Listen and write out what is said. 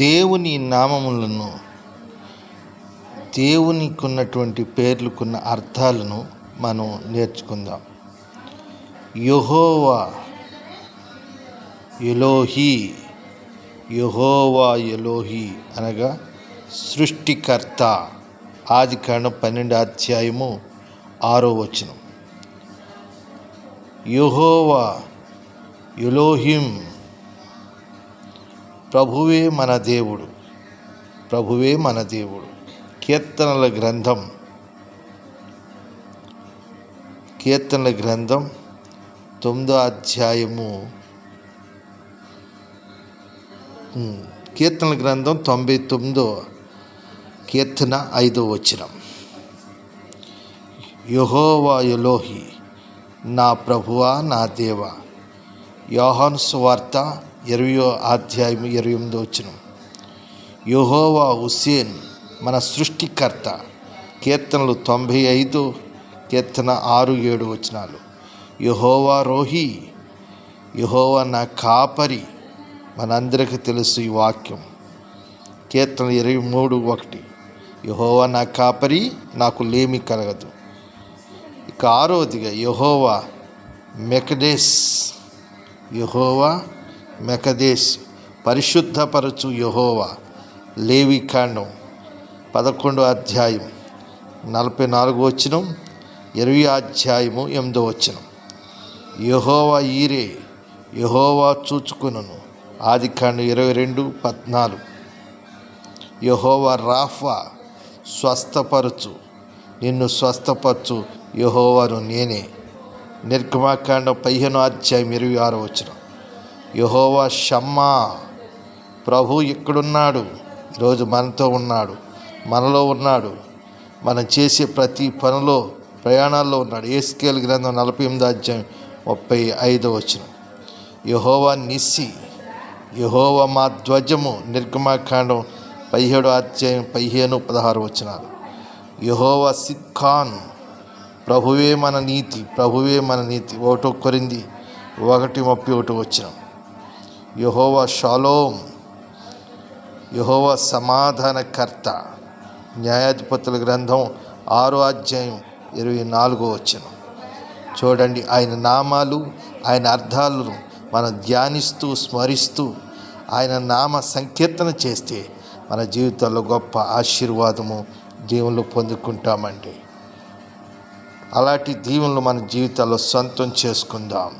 దేవుని నామములను, దేవునికి ఉన్నటువంటి పేర్లకున్న అర్థాలను మనం నేర్చుకుందాం. యెహోవా ఎలోహీ, యెహోవా ఎలోహీ అనగా సృష్టికర్త. ఆదికాండం 12:6. యెహోవా ఎలోహిం, ప్రభువే మన దేవుడు, ప్రభువే మన దేవుడు. కీర్తనల గ్రంథం 9వ కీర్తనల గ్రంథం 99వ కీర్తన 5వ. యెహోవా ఎలోహీ, నా ప్రభువా, నా దేవా. యోహాను సువార్త 20వ అధ్యాయం 28వ. యెహోవా హుస్సేన్, మన సృష్టికర్త. కీర్తనలు 95 కీర్తన 6-7. యెహోవా రోహీ, యెహోవా నా కాపరి. మనందరికీ తెలుసు ఈ వాక్యం. కీర్తన 23:1. యెహోవా నా కాపరి, నాకు లేమి కలగదు. ఇక 6వదిగా యెహోవా మెకదేశ్, యెహోవా మెకదేశ్, పరిశుద్ధపరచు యెహోవా. లేవికాండం 11వ అధ్యాయం 44, 20వ అధ్యాయం 8వ. యెహోవా ఈరే, యెహోవా చూచుకొనును. ఆదికాండం 22:14. యెహోవా రాఫా, స్వస్థపరచు, నిన్ను స్వస్థపరచు యెహోవాను నేనే. నిర్గమాకాండం 15వ అధ్యాయం 26. యెహోవా షమ్మా, ప్రభు ఇక్కడున్నాడు, ఈరోజు మనతో ఉన్నాడు, మనలో ఉన్నాడు, మనం చేసే ప్రతి పనిలో, ప్రయాణాల్లో ఉన్నాడు. యేస్కేలు గ్రంథం 48:35. యెహోవా నిస్సి, యెహోవా మా ధ్వజము. నిర్గమాకాండం 17వ అధ్యాయం 15-16. యెహోవా సిద్కాన్, ప్రభువే మన నీతి, ప్రభువే మన నీతి. 1 కొరింథీ 1:31. యెహోవా షాలోమ్, యెహోవా సమాధానకర్త. న్యాయాధిపతుల గ్రంథం 6వ అధ్యాయం 24. చూడండి, ఆయన నామాలు, ఆయన అర్థాలను మనం ధ్యానిస్తూ, స్మరిస్తూ, ఆయన నామ సంకీర్తన చేస్తే మన జీవితాల్లో గొప్ప ఆశీర్వాదము, దీవెనలు పొందుకుంటామండి. అలాంటి దీవెనలు మన జీవితాల్లో సొంతం చేసుకుందాం.